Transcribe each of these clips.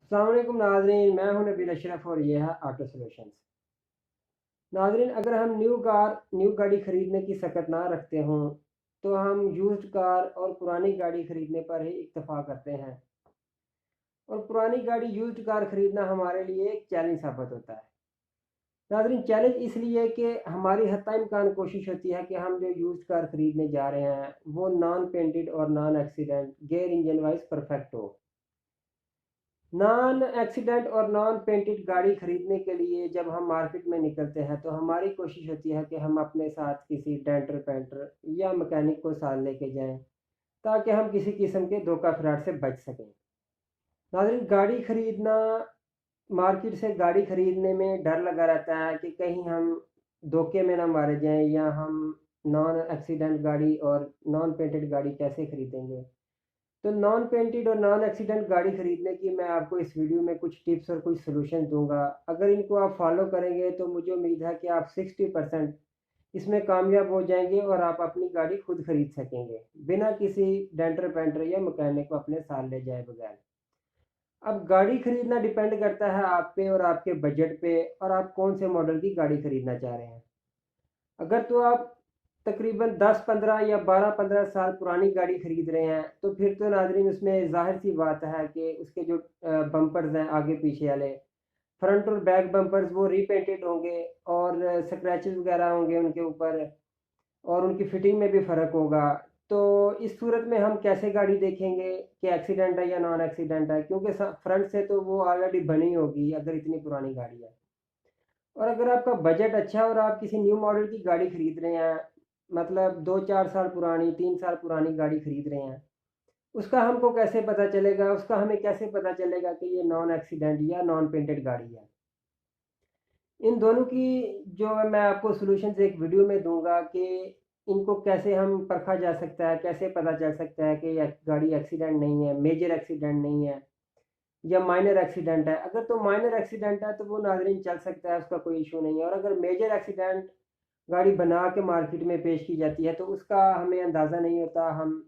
अस्सलाम वालेकुम नाज़रीन, मैं हूं नबील अशरफ और ये है ऑटो सॉल्यूशंस। नाज़रीन, अगर हम न्यू गाड़ी ख़रीदने की सकत ना रखते हों तो हम यूज्ड कार और पुरानी गाड़ी ख़रीदने पर ही इत्तफ़ा करते हैं। और पुरानी गाड़ी यूज्ड कार ख़रीदना हमारे लिए एक चैलेंज साबित होता है। नाज़रीन, चैलेंज इसलिए कि हमारी हत्ता इम्कान कोशिश होती है कि हम जो यूज्ड कार ख़रीदने जा रहे हैं वो नॉन पेंटेड और non accident gear engine wise perfect हो। नॉन एक्सीडेंट और नॉन पेंटेड गाड़ी खरीदने के लिए जब हम मार्केट में निकलते हैं तो हमारी कोशिश होती है कि हम अपने साथ किसी डेंटर पेंटर या मैकेनिक को साथ लेके जाएं ताकि हम किसी किस्म के धोखा फ्रॉड से बच सकें। नाज़रीन, गाड़ी खरीदना मार्केट से गाड़ी खरीदने में डर लगा रहता है कि कहीं हम धोखे में ना मारे जाएं या हम नॉन एक्सीडेंट गाड़ी और नॉन पेंटेड गाड़ी कैसे खरीदेंगे। तो नॉन पेंटेड और नॉन एक्सीडेंट गाड़ी खरीदने की मैं आपको इस वीडियो में कुछ टिप्स और कुछ सॉल्यूशन दूंगा। अगर इनको आप फॉलो करेंगे तो मुझे उम्मीद है कि आप 60% इसमें कामयाब हो जाएंगे और आप अपनी गाड़ी खुद खरीद सकेंगे बिना किसी डेंटर पेंटर या मैकेनिक को अपने साथ ले जाए बगैर। अब गाड़ी खरीदना डिपेंड करता है आप पे और आपके बजट पे और आप कौन से मॉडल की गाड़ी खरीदना चाह रहे हैं। अगर तो आप तकरीबन 10-15 या 12-15 साल पुरानी गाड़ी खरीद रहे हैं तो फिर तो नाजरीन उसमें जाहिर सी बात है कि उसके जो बम्पर्स हैं आगे पीछे वाले फ्रंट और बैक बम्पर्स वो रीपेंटेड होंगे और स्क्रैचेस वगैरह होंगे उनके ऊपर और उनकी फिटिंग में भी फ़र्क होगा। तो इस सूरत में हम कैसे गाड़ी देखेंगे कि एक्सीडेंट है या नॉन एक्सीडेंट है, क्योंकि फ्रंट से तो वो ऑलरेडी बनी होगी अगर इतनी पुरानी गाड़ी है। और अगर आपका बजट अच्छा है और आप किसी न्यू मॉडल की गाड़ी खरीद रहे हैं, मतलब 2-4 साल पुरानी 3 साल पुरानी गाड़ी खरीद रहे हैं, उसका हमको कैसे पता चलेगा, उसका हमें कैसे पता चलेगा कि ये नॉन एक्सीडेंट या नॉन पेंटेड गाड़ी है। इन दोनों की जो मैं आपको सॉल्यूशंस एक वीडियो में दूंगा कि इनको कैसे हम परखा जा सकता है, कैसे पता चल सकता है कि ये गाड़ी एक्सीडेंट नहीं है, मेजर एक्सीडेंट नहीं है या माइनर एक्सीडेंट है। अगर तो माइनर एक्सीडेंट है तो वो नाजरीन चल सकता है, उसका कोई इशू नहीं है। और अगर मेजर एक्सीडेंट गाड़ी बना के मार्केट में पेश की जाती है तो उसका हमें अंदाज़ा नहीं होता, हम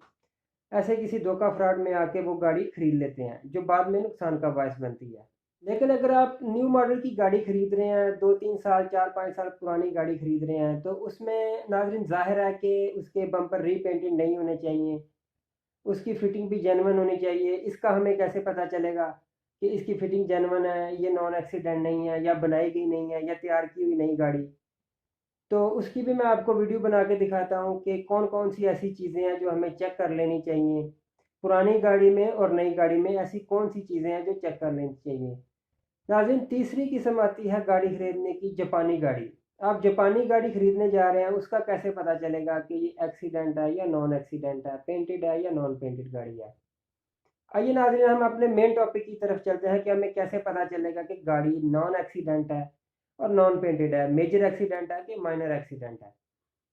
ऐसे किसी धोखा फ्रॉड में आके वो गाड़ी खरीद लेते हैं जो बाद में नुकसान का बायस बनती है। लेकिन अगर आप न्यू मॉडल की गाड़ी खरीद रहे हैं, 2-3 साल 4-5 साल पुरानी गाड़ी खरीद रहे हैं, तो उसमें नाजरीन जाहिर है कि उसके बम्पर रीपेंटेड नहीं होने चाहिए, उसकी फ़िटिंग भी जेन्युइन होनी चाहिए। इसका हमें कैसे पता चलेगा कि इसकी फ़िटिंग जेन्युइन है, ये नॉन एक्सीडेंट नहीं है या बनाई गई नहीं है या तैयार की हुई नई गाड़ी। तो उसकी भी मैं आपको वीडियो बना के दिखाता हूँ कि कौन कौन सी ऐसी चीज़ें हैं जो हमें चेक कर लेनी चाहिए। पुरानी गाड़ी में और नई गाड़ी में ऐसी कौन सी चीज़ें हैं जो चेक कर लेनी चाहिए। नाज़रीन, तीसरी किस्म आती है गाड़ी खरीदने की, जापानी गाड़ी। आप जापानी गाड़ी खरीदने जा रहे हैं, उसका कैसे पता चलेगा कि ये एक्सीडेंट है या नॉन एक्सीडेंट है, पेंटेड है या नॉन पेंटेड गाड़ी है। आइए नाज़रीन, हम अपने मेन टॉपिक की तरफ चलते हैं कि हमें कैसे पता चलेगा कि गाड़ी नॉन एक्सीडेंट है और नॉन पेंटेड है, मेजर एक्सीडेंट है कि माइनर एक्सीडेंट है।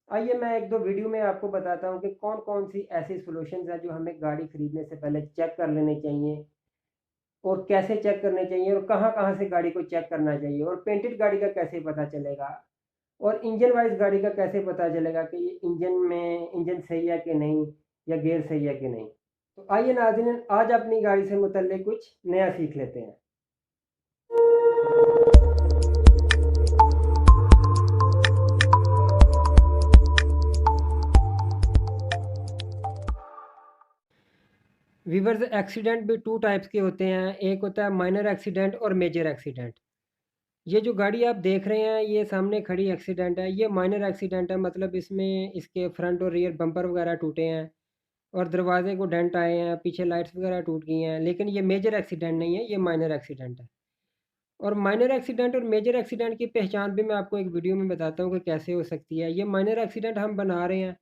आइए मैं एक दो वीडियो में आपको बताता हूँ कि कौन कौन सी ऐसी सॉल्यूशंस हैं जो हमें गाड़ी खरीदने से पहले चेक कर लेने चाहिए और कैसे चेक करने चाहिए और कहाँ कहाँ से गाड़ी को चेक करना चाहिए और पेंटेड गाड़ी का कैसे पता चलेगा और इंजन वाइज गाड़ी का कैसे पता चलेगा कि ये इंजन सही है कि नहीं या गियर सही है कि नहीं। तो आइए नाज़रीन, आज अपनी गाड़ी से मुतल्लिक कुछ नया सीख लेते हैं। वीवर्स, एक्सीडेंट भी टू टाइप्स के होते हैं, एक होता है माइनर एक्सीडेंट और मेजर एक्सीडेंट। ये जो गाड़ी आप देख रहे हैं ये सामने खड़ी एक्सीडेंट है, ये माइनर एक्सीडेंट है, मतलब इसमें इसके फ्रंट और रियर बम्पर वगैरह टूटे हैं और दरवाजे को डेंट आए हैं, पीछे लाइट्स वगैरह टूट गई हैं, लेकिन ये मेजर एक्सीडेंट नहीं है, ये माइनर एक्सीडेंट है। और माइनर एक्सीडेंट और मेजर एक्सीडेंट की पहचान भी मैं आपको एक वीडियो में बताता हूँ कि कैसे हो सकती है। ये माइनर एक्सीडेंट हम बना रहे हैं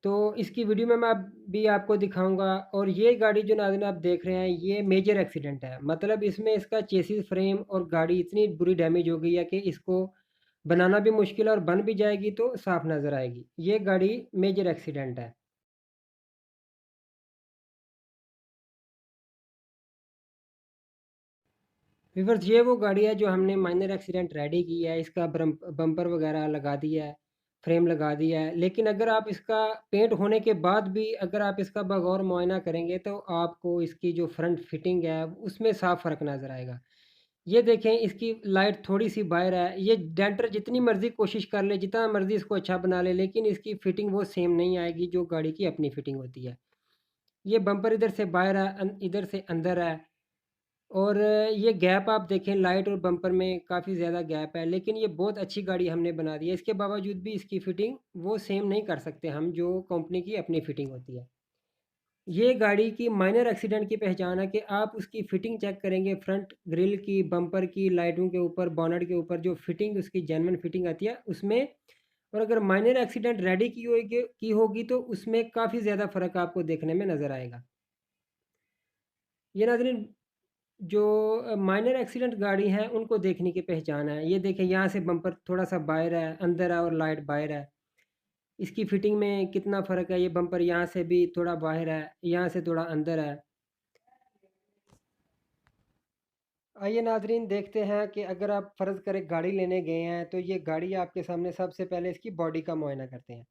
तो इसकी वीडियो में मैं भी आपको दिखाऊंगा। और ये गाड़ी जो नाज़रीन आप देख रहे हैं ये मेजर एक्सीडेंट है, मतलब इसमें इसका चेसिस फ्रेम और गाड़ी इतनी बुरी डैमेज हो गई है कि इसको बनाना भी मुश्किल है और बन भी जाएगी तो साफ नज़र आएगी। ये गाड़ी मेजर एक्सीडेंट है। व्यूअर्स, ये वो गाड़ी है जो हमने माइनर एक्सीडेंट रेडी की है, इसका बम्पर वगैरह लगा दिया है फ्रेम लगा दिया है, लेकिन अगर आप इसका पेंट होने के बाद भी अगर आप इसका बगौर मुआयना करेंगे तो आपको इसकी जो फ्रंट फिटिंग है उसमें साफ फ़र्क नज़र आएगा। ये देखें इसकी लाइट थोड़ी-सी बाहर है, ये डेंटर जितनी मर्ज़ी कोशिश कर ले, जितना मर्ज़ी इसको अच्छा बना ले, लेकिन इसकी फिटिंग वो सेम नहीं आएगी जो गाड़ी की अपनी फिटिंग होती है। ये बम्पर इधर से बाहर है, इधर से अंदर है। और ये गैप आप देखें लाइट और बम्पर में काफ़ी ज़्यादा गैप है, लेकिन ये बहुत अच्छी गाड़ी हमने बना दी है। इसके बावजूद भी इसकी फ़िटिंग वो सेम नहीं कर सकते हम जो कंपनी की अपनी फ़िटिंग होती है। ये गाड़ी की माइनर एक्सीडेंट की पहचान है कि आप उसकी फ़िटिंग चेक करेंगे फ्रंट ग्रिल की, बम्पर की, लाइटों के ऊपर, बॉनेट के ऊपर जो फ़िटिंग उसकी जेन्युइन फ़िटिंग आती है उसमें, और अगर माइनर एक्सीडेंट रेडी की होगी तो उसमें काफ़ी ज़्यादा फ़र्क आपको देखने में नज़र आएगा। ये नाज़रीन जो माइनर एक्सीडेंट गाड़ी हैं उनको देखने की पहचान है। ये देखें यहाँ से बम्पर थोड़ा-सा बाहर है, अंदर है और लाइट बाहर है। इसकी फ़िटिंग में कितना फ़र्क है, ये बम्पर यहाँ से भी थोड़ा बाहर है, यहाँ से थोड़ा अंदर है। आइए नाज़रीन देखते हैं कि अगर आप फ़र्ज़ करें गाड़ी लेने गए हैं तो ये गाड़ी आपके सामने सबसे पहले इसकी बॉडी का मुआयना करते हैं।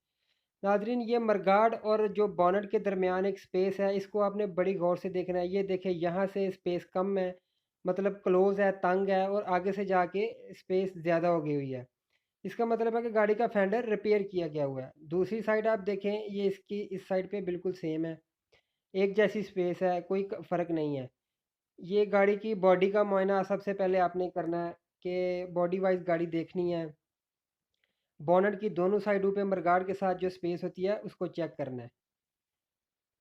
नाज़रीन ये मडगार्ड और जो बॉनेट के दरमियान एक स्पेस है, इसको आपने बड़ी गौर से देखना है। ये देखें यहाँ से स्पेस कम है, मतलब क्लोज़ है, तंग है, और आगे से जाके स्पेस ज़्यादा हो गई हुई है। इसका मतलब है कि गाड़ी का फेंडर रिपेयर किया गया हुआ है। दूसरी साइड आप देखें, ये इसकी इस साइड पे बिल्कुल सेम है, एक जैसी स्पेस है, कोई फ़र्क नहीं है। ये गाड़ी की बॉडी का मुआयना सबसे पहले आपने करना है कि बॉडी वाइज़ गाड़ी देखनी है। बॉनेट की दोनों साइडों पे मडगार्ड के साथ जो स्पेस होती है उसको चेक करना है।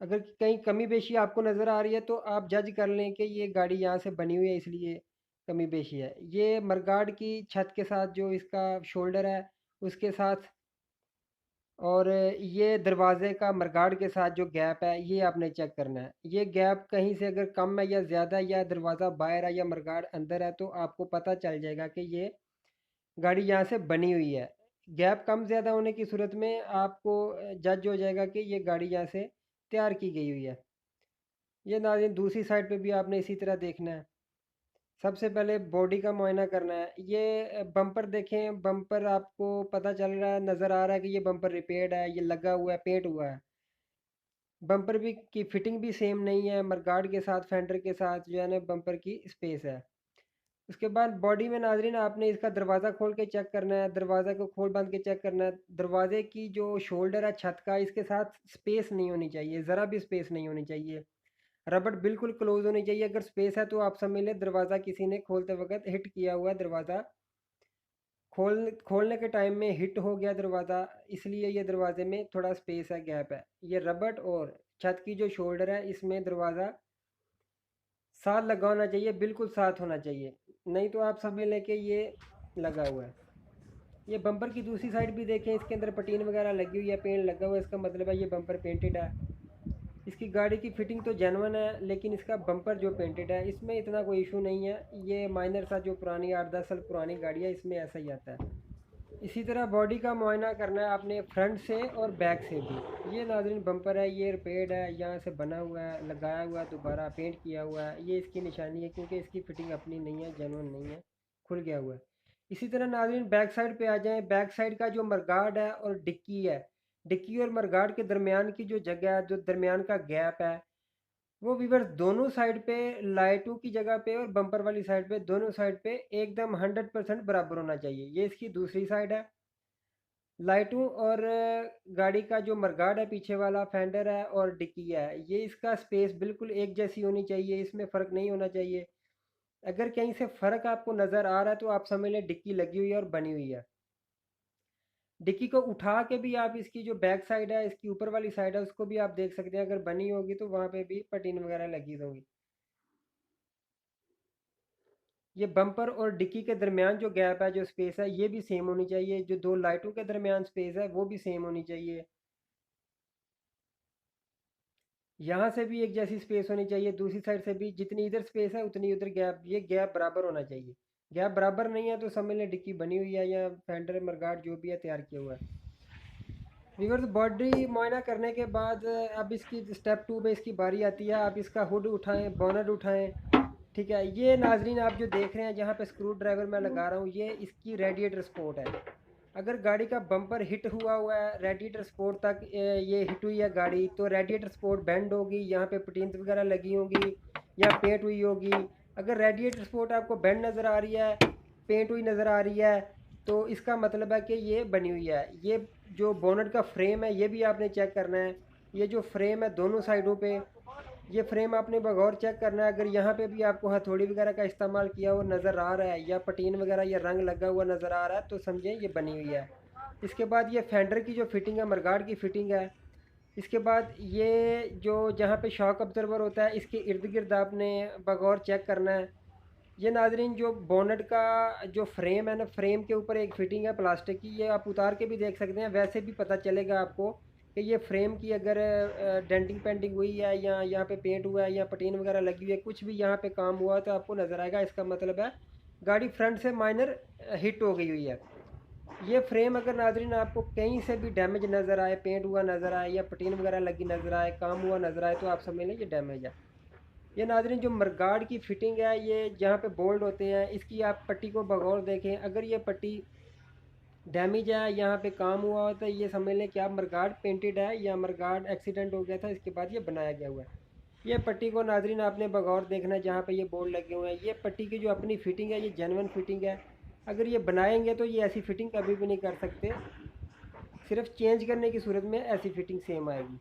अगर कहीं कमी बेशी आपको नज़र आ रही है तो आप जज कर लें कि ये गाड़ी यहाँ से बनी हुई है इसलिए कमी बेशी है। ये मडगार्ड की छत के साथ जो इसका शोल्डर है उसके साथ, और ये दरवाज़े का मडगार्ड के साथ जो गैप है ये आपने चेक करना है। ये गैप कहीं से अगर कम है या ज़्यादा है, या दरवाज़ा बाहर है या मडगार्ड अंदर है, तो आपको पता चल जाएगा कि ये गाड़ी यहाँ से बनी हुई है। गैप कम ज़्यादा होने की सूरत में आपको जज हो जाएगा कि ये गाड़ी यहाँ से तैयार की गई हुई है। ये नाज़रीन दूसरी साइड पे भी आपने इसी तरह देखना है। सबसे पहले बॉडी का मुआयना करना है। ये बम्पर देखें, बम्पर आपको पता चल रहा है, नज़र आ रहा है कि ये बम्पर रिपेयर्ड है, ये लगा हुआ है, पेंट हुआ है। बम्पर भी की फ़िटिंग भी सेम नहीं है, मडगार्ड के साथ फेंडर के साथ जो है ना बम्पर की स्पेस है। उसके बाद बॉडी में नाज़रीन आपने इसका दरवाज़ा खोल के चेक करना है, दरवाज़ा को खोल बंद के चेक करना है। दरवाज़े की जो शोल्डर है छत का, इसके साथ स्पेस नहीं होनी चाहिए, ज़रा भी स्पेस नहीं होनी चाहिए। रबड़ बिल्कुल क्लोज़ होनी चाहिए। अगर स्पेस है तो आप समझ लें दरवाज़ा किसी ने खोलते वक़्त हिट किया हुआ है, दरवाज़ा खोलने के टाइम में हिट हो गया दरवाज़ा, इसलिए ये दरवाज़े में थोड़ा स्पेस है, गैप है। ये रबड़ और छत की जो शोल्डर है इसमें दरवाज़ा साथ लगा होना चाहिए, बिल्कुल साथ होना चाहिए, नहीं तो आप समझ लें कि ये लगा हुआ है। ये बम्पर की दूसरी साइड भी देखें, इसके अंदर पटीन वगैरह लगी हुई है, पेंट लगा हुआ है, इसका मतलब है ये बम्पर पेंटेड है। इसकी गाड़ी की फ़िटिंग तो जेन्युइन है, लेकिन इसका बम्पर जो पेंटेड है इसमें इतना कोई इशू नहीं है। ये माइनर सा जो पुरानी 8-10 साल पुरानी गाड़ी है इसमें ऐसा ही आता है। इसी तरह बॉडी का मुआयना करना है आपने फ्रंट से और बैक से भी। ये नाज़रीन बम्पर है, ये रिपेयर्ड है, यहाँ से बना हुआ है, लगाया हुआ है, दोबारा पेंट किया हुआ है। ये इसकी निशानी है क्योंकि इसकी फ़िटिंग अपनी नहीं है, जेन्युइन नहीं है, खुल गया हुआ है। इसी तरह नाज़रीन बैक साइड पे आ जाएँ। बैक साइड का जो मडगार्ड है और डिक्की है, डिक्की और मडगार्ड के दरमियान की जो जगह है, जो दरमियान का गैप है, वो वीवर्स दोनों साइड पे, लाइटों की जगह पे और बम्पर वाली साइड पे, दोनों साइड पे एकदम 100% बराबर होना चाहिए। ये इसकी दूसरी साइड है। लाइटों और गाड़ी का जो मडगार्ड है, पीछे वाला फेंडर है और डिक्की है, ये इसका स्पेस बिल्कुल एक जैसी होनी चाहिए, इसमें फ़र्क नहीं होना चाहिए। अगर कहीं से फ़र्क आपको नज़र आ रहा है तो आप समझ लें डिक्की लगी हुई है और बनी हुई है। डिक्की को उठा के भी आप इसकी जो बैक साइड है, इसकी ऊपर वाली साइड है, उसको भी आप देख सकते हैं। अगर बनी होगी तो वहाँ पे भी पटीन वगैरह लगी होंगी। ये बम्पर और डिक्की के दरमियान जो गैप है, जो स्पेस है, ये भी सेम होनी चाहिए। जो दो लाइटों के दरमियान स्पेस है वो भी सेम होनी चाहिए। यहाँ से भी एक जैसी स्पेस होनी चाहिए, दूसरी साइड से भी जितनी इधर स्पेस है उतनी उधर गैप, ये गैप बराबर होना चाहिए। गैप बराबर नहीं है तो समझ लें डिक्की बनी हुई है या फेंडर मरगार्ड जो भी है तैयार किया हुआ है। व्यूअर्स बॉडी मुआयना करने के बाद अब इसकी स्टेप 2 में इसकी बारी आती है। आप इसका हुड उठाएं, बॉनट उठाएं। ठीक है, ये नाजरीन आप जो देख रहे हैं जहाँ पे स्क्रू ड्राइवर मैं लगा रहा हूँ, ये इसकी रेडिएटर स्पोर्ट है। अगर गाड़ी का बम्पर हिट हुआ हुआ है रेडिएटर स्पोर्ट तक, ये हिट हुई है गाड़ी, तो रेडिएटर स्पोर्ट बेंड होगी, यहाँ पे पटीन्स वगैरह लगी होंगी या पेंट हुई होगी। अगर रेडिएटर स्पोर्ट आपको बेंड नज़र आ रही है, पेंट हुई नज़र आ रही है, तो इसका मतलब है कि ये बनी हुई है। ये जो बोनट का फ्रेम है ये भी आपने चेक करना है। ये जो फ्रेम है दोनों साइडों पे, ये फ्रेम आपने बगौर चेक करना है। अगर यहाँ पे भी आपको हथौड़ी वगैरह का इस्तेमाल किया हुआ नज़र आ रहा है या पटीन वगैरह या रंग लगा हुआ नज़र आ रहा है, तो समझें ये बनी हुई है। इसके बाद ये फेंडर की जो फिटिंग है, मरगार्ड की फिटिंग है। इसके बाद ये जो जहाँ पे शॉक ऑब्जर्वर होता है, इसके इर्द गिर्द आपने बगौर चेक करना है। ये नाजरीन जो बोनट का जो फ्रेम है ना, फ्रेम के ऊपर एक फिटिंग है प्लास्टिक की, ये आप उतार के भी देख सकते हैं, वैसे भी पता चलेगा आपको कि ये फ्रेम की अगर डेंटिंग पेंटिंग हुई है या यहाँ पे पेंट हुआ है या पटीन वगैरह लगी हुई है, कुछ भी यहाँ पे काम हुआ है तो आपको नज़र आएगा। इसका मतलब है गाड़ी फ्रंट से माइनर हिट हो गई हुई है। ये फ्रेम अगर नाजरीन आपको कहीं से भी डैमेज नज़र आए, पेंट हुआ नज़र आए या पटीन वगैरह लगी नज़र आए, काम हुआ नज़र आए, तो आप समझ लें ये डैमेज है। ये नाजरीन जो मरगार्ड की फिटिंग है, ये जहाँ पे बोल्ट होते हैं, इसकी आप पट्टी को बगौर देखें। अगर ये पट्टी डैमेज है, यहाँ पे काम हुआ होता है, ये समझ लें कि आप मरगार्ड पेंटेड है या मरगार्ड एक्सीडेंट हो गया था, इसके बाद ये बनाया गया हुआ है। ये पट्टी को नाजरीन आपने बगौर देखना है, जहाँ पे ये बोल्ट लगे हुए हैं। ये पट्टी की जो अपनी फिटिंग है ये जेन्युइन फिटिंग है। अगर ये बनाएंगे तो ये ऐसी फिटिंग कभी भी नहीं कर सकते, सिर्फ चेंज करने की सूरत में ऐसी फिटिंग सेम आएगी।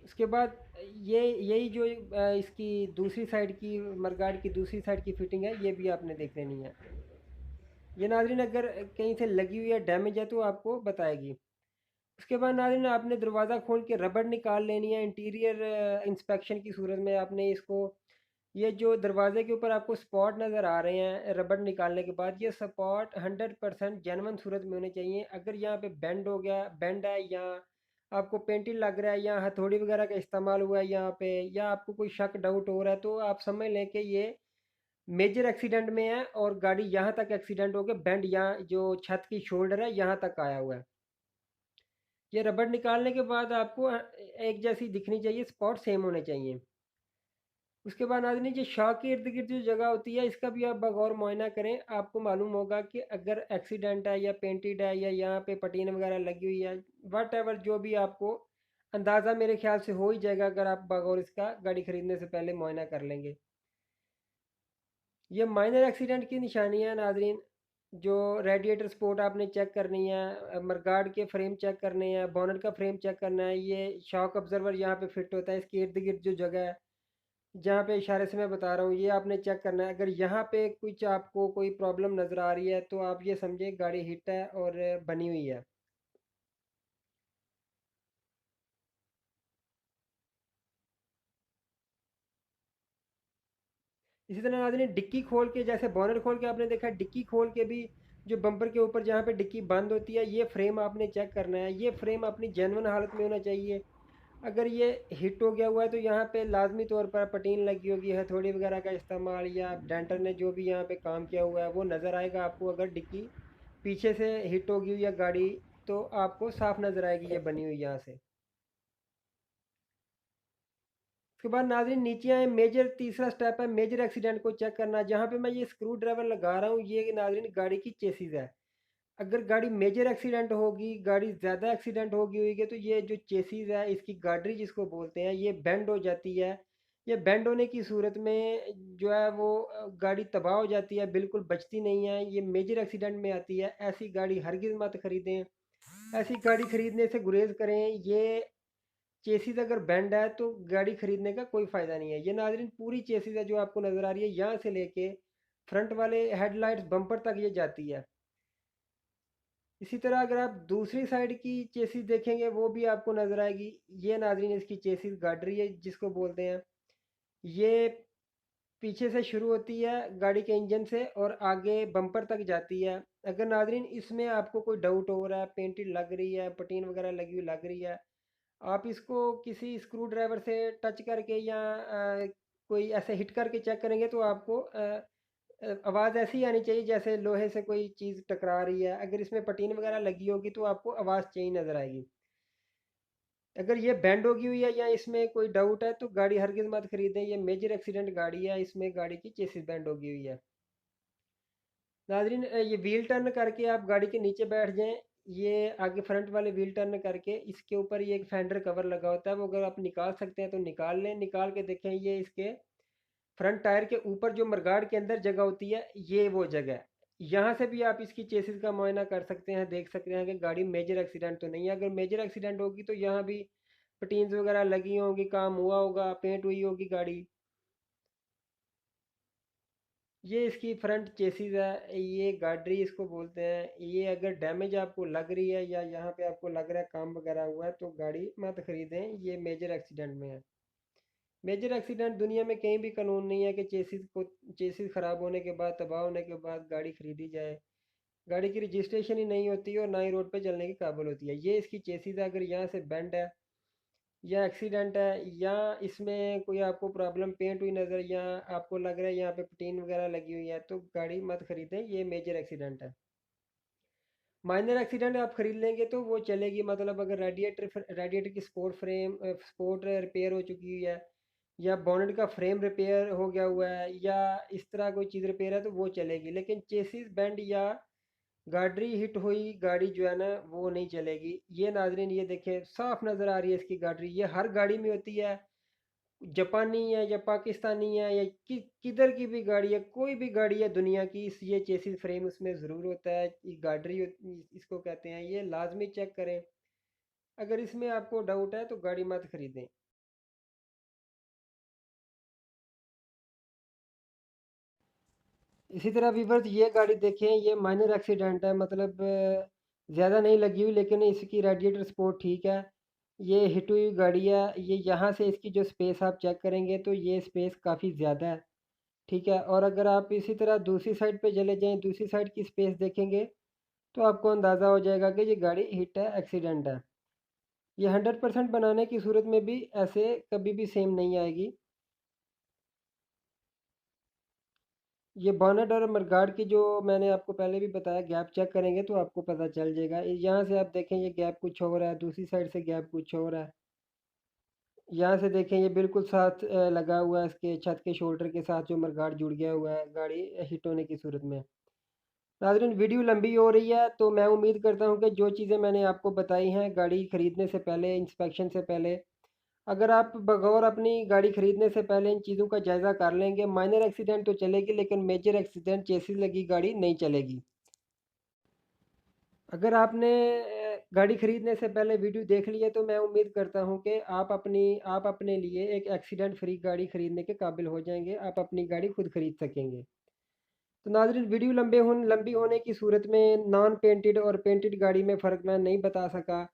उसके बाद ये यही जो इसकी दूसरी साइड की, मरगार्ड की दूसरी साइड की फिटिंग है, ये भी आपने देख लेनी है। ये नाजरीन अगर कहीं से लगी हुई है, डैमेज है, तो आपको बताएगी। उसके बाद नाज़रीन आपने दरवाज़ा खोल के रबड़ निकाल लेनी है। इंटीरियर इंस्पेक्शन की सूरत में आपने इसको, ये जो दरवाजे के ऊपर आपको स्पॉट नज़र आ रहे हैं रबड़ निकालने के बाद, ये स्पॉट 100% जेन्युइन सूरत में होने चाहिए। अगर यहाँ पे बेंड हो गया, बेंड है या आपको पेंटिंग लग रहा है या हथौड़ी वगैरह का इस्तेमाल हुआ है यहाँ पे, या आपको कोई शक डाउट हो रहा है, तो आप समझ लें कि ये मेजर एक्सीडेंट में है और गाड़ी यहाँ तक एक्सीडेंट हो गया, बेंड यहाँ जो छत की शोल्डर है यहाँ तक आया हुआ है। ये रबड़ निकालने के बाद आपको एक जैसी दिखनी चाहिए, स्पॉट सेम होने चाहिए। उसके बाद नाज़रीन जो शाह के इर्द गिर्द जो जगह होती है, इसका भी आप बगौर मुआयना करें। आपको मालूम होगा कि अगर एक्सीडेंट है या पेंटेड है या यहाँ पे पटीन वगैरह लगी हुई है, वट एवर जो भी आपको अंदाज़ा मेरे ख्याल से हो ही जाएगा अगर आप बगौर इसका गाड़ी ख़रीदने से पहले मुआयना कर लेंगे। ये माइनर एक्सीडेंट की निशानी है नाजरीन। जो रेडिएटर स्पोर्ट आपने चेक करनी है, मरगार्ड के फ्रेम चेक करने हैं, बोनट का फ्रेम चेक करना है, ये शॉक ऑब्जर्वर यहाँ पे फिट होता है, इसके इर्द गिर्द जो जगह है जहाँ पे इशारे से मैं बता रहा हूँ, ये आपने चेक करना है। अगर यहाँ पे कुछ आपको कोई प्रॉब्लम नज़र आ रही है, तो आप ये समझे गाड़ी हिट है और बनी हुई है। इसी तरह नाज़रीन डिक्की खोल के, जैसे बोनट खोल के आपने देखा, डिक्की खोल के भी जो बम्पर के ऊपर जहाँ पे डिक्की बंद होती है, ये फ्रेम आपने चेक करना है। ये फ्रेम अपनी जेन्युइन हालत में होना चाहिए। अगर ये हिट हो गया हुआ है तो यहाँ पे लाजमी तौर पर पटीन लगी होगी, हथौड़ी वगैरह का इस्तेमाल या डेंटर ने जो भी यहाँ पे काम किया हुआ है वो नज़र आएगा आपको। अगर डिक्की पीछे से हिट होगी हुई है गाड़ी, तो आपको साफ नज़र आएगी ये बनी हुई यहाँ से। उसके बाद नाज़रीन नीचे आए, मेजर तीसरा स्टेप है मेजर एक्सीडेंट को चेक करना। जहाँ पे मैं ये स्क्रू ड्राइवर लगा रहा हूँ, ये नाज़रीन गाड़ी की चेसिस है। अगर गाड़ी मेजर एक्सीडेंट होगी, गाड़ी ज़्यादा एक्सीडेंट होगी हुई, तो ये जो चेसिस है, इसकी गार्डरी जिसको बोलते हैं, ये बेंड हो जाती है। ये बेंड होने की सूरत में जो है वो गाड़ी तबाह हो जाती है, बिल्कुल बचती नहीं है, ये मेजर एक्सीडेंट में आती है। ऐसी गाड़ी हरगिज़ मत ख़रीदें, ऐसी गाड़ी ख़रीदने से गुरेज करें। ये चेसिस अगर बेंड है तो गाड़ी ख़रीदने का कोई फ़ायदा नहीं है। ये नाज़रीन पूरी चेसिस है जो आपको नज़र आ रही है, यहाँ से लेके फ्रंट वाले हेडलाइट्स बम्पर तक ये जाती है। इसी तरह अगर आप दूसरी साइड की चेसिस देखेंगे, वो भी आपको नज़र आएगी। ये नाज़रीन इसकी चेसिस गार्डरी है जिसको बोलते हैं। ये पीछे से शुरू होती है गाड़ी के इंजन से और आगे बम्पर तक जाती है। अगर नाज़रीन इसमें आपको कोई डाउट हो रहा है, पेंटेड लग रही है, पटीन वगैरह लगी हुई लग रही है, आप इसको किसी स्क्रू ड्राइवर से टच करके या कोई ऐसे हिट करके चेक करेंगे, तो आपको आवाज़ ऐसी आनी चाहिए जैसे लोहे से कोई चीज़ टकरा रही है। अगर इसमें पटीन वगैरह लगी होगी तो आपको आवाज़ चेंज नज़र आएगी। अगर ये बैंड होगी हुई है या इसमें कोई डाउट है, तो गाड़ी हरगिज़ मत खरीदें। ये मेजर एक्सीडेंट गाड़ी है, इसमें गाड़ी की चेसिस बैंड होगी हुई है। नाज़रीन ये व्हील टर्न करके आप गाड़ी के नीचे बैठ जाएँ, ये आगे फ्रंट वाले व्हील टर्न करके इसके ऊपर ये एक फेंडर कवर लगा होता है, वो अगर आप निकाल सकते हैं तो निकाल लें। निकाल के देखें ये इसके फ्रंट टायर के ऊपर जो मडगार्ड के अंदर जगह होती है, ये वो जगह है। यहाँ से भी आप इसकी चेसिस का मुआयना कर सकते हैं, देख सकते हैं कि गाड़ी मेजर एक्सीडेंट तो नहीं है। अगर मेजर एक्सीडेंट होगी तो यहाँ भी पटीन्स वगैरह लगी होंगी, काम हुआ होगा, पेंट हुई होगी गाड़ी। ये इसकी फ्रंट चेसिस है, ये गाड़ी इसको बोलते हैं। ये अगर डैमेज आपको लग रही है या यहाँ पे आपको लग रहा है काम वगैरह हुआ है तो गाड़ी मत खरीदें, ये मेजर एक्सीडेंट में है। मेजर एक्सीडेंट दुनिया में कहीं भी कानून नहीं है कि चेसिस ख़राब होने के बाद, तबाह होने के बाद गाड़ी खरीदी जाए। गाड़ी की रजिस्ट्रेशन ही नहीं होती और ना ही रोड पे चलने की काबिल होती है। ये इसकी चेसिस है, अगर यहाँ से बेंड है या एक्सीडेंट है या इसमें कोई आपको प्रॉब्लम पेंट हुई नज़र या आपको लग रहा है यहाँ पे पटीन वगैरह लगी हुई है तो गाड़ी मत खरीदें, ये मेजर एक्सीडेंट है। माइनर एक्सीडेंट आप खरीद लेंगे तो वो चलेगी, मतलब अगर रेडिएटर की स्पोर्ट रिपेयर हो चुकी हुई है या बोनेट का फ्रेम रिपेयर हो गया हुआ है या इस तरह कोई चीज़ रिपेयर है तो वो चलेगी, लेकिन चेसिस बेंड या गाड़ी हिट हुई गाड़ी जो है ना वो नहीं चलेगी। ये नाजरीन ये देखें साफ नज़र आ रही है इसकी गाड़ी, ये हर गाड़ी में होती है, जापानी है या पाकिस्तानी है या किधर की भी गाड़ी है, कोई भी गाड़ी है दुनिया की, इस ये चेसिस फ्रेम उसमें ज़रूर होता है। ये गाड़ी इसको कहते हैं, ये लाजमी चेक करें। अगर इसमें आपको डाउट है तो गाड़ी मत खरीदें। इसी तरह वीवर्स ये गाड़ी देखें, ये माइनर एक्सीडेंट है, मतलब ज़्यादा नहीं लगी हुई लेकिन इसकी रेडिएटर सपोर्ट ठीक है। ये हिट हुई गाड़ी है, ये यहाँ से इसकी जो स्पेस आप चेक करेंगे तो ये स्पेस काफ़ी ज़्यादा है, ठीक है। और अगर आप इसी तरह दूसरी साइड पे चले जाएं, दूसरी साइड की स्पेस देखेंगे तो आपको अंदाज़ा हो जाएगा कि ये गाड़ी हिट है, एक्सीडेंट है। ये 100% बनाने की सूरत में भी ऐसे कभी भी सेम नहीं आएगी। ये बॉनेट और मडगार्ड की जो मैंने आपको पहले भी बताया, गैप चेक करेंगे तो आपको पता चल जाएगा। यहाँ से आप देखें ये गैप कुछ हो रहा है, दूसरी साइड से गैप कुछ हो रहा है। यहाँ से देखें ये बिल्कुल साथ लगा हुआ है, इसके छत के शोल्डर के साथ जो मडगार्ड जुड़ गया हुआ है गाड़ी हिट होने की सूरत में। नाज़रीन वीडियो लंबी हो रही है तो मैं उम्मीद करता हूँ कि जो चीज़ें मैंने आपको बताई हैं गाड़ी ख़रीदने से पहले, इंस्पेक्शन से पहले, अगर आप बगौर अपनी गाड़ी ख़रीदने से पहले इन चीज़ों का जायज़ा कर लेंगे, माइनर एक्सीडेंट तो चलेगी लेकिन मेजर एक्सीडेंट चेसिस लगी गाड़ी नहीं चलेगी। अगर आपने गाड़ी ख़रीदने से पहले वीडियो देख ली है तो मैं उम्मीद करता हूँ कि आप अपने लिए एक एक्सीडेंट फ्री गाड़ी ख़रीदने के काबिल हो जाएंगे, आप अपनी गाड़ी खुद ख़रीद सकेंगे। तो नाज़रीन वीडियो लंबी होने की सूरत में नॉन पेंटेड और पेंटेड गाड़ी में फ़र्क मैं नहीं बता सका।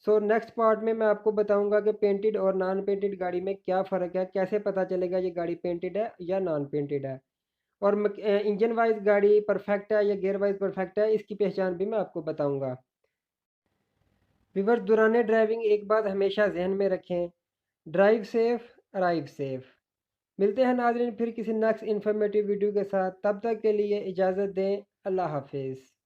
सो नेक्स्ट पार्ट में मैं आपको बताऊंगा कि पेंटेड और नॉन पेंटेड गाड़ी में क्या फ़र्क है, कैसे पता चलेगा ये गाड़ी पेंटेड है या नॉन पेंटेड है, और इंजन वाइज गाड़ी परफेक्ट है या गेयर वाइज परफेक्ट है, इसकी पहचान भी मैं आपको बताऊंगा। व्यूअर्स दौरान ड्राइविंग एक बात हमेशा जहन में रखें, ड्राइव सेफ अराइव सेफ। मिलते हैं नाज़रीन फिर किसी नेक्स्ट इन्फॉर्मेटिव वीडियो के साथ, तब तक के लिए इजाज़त दें। अल्लाह हाफिज़।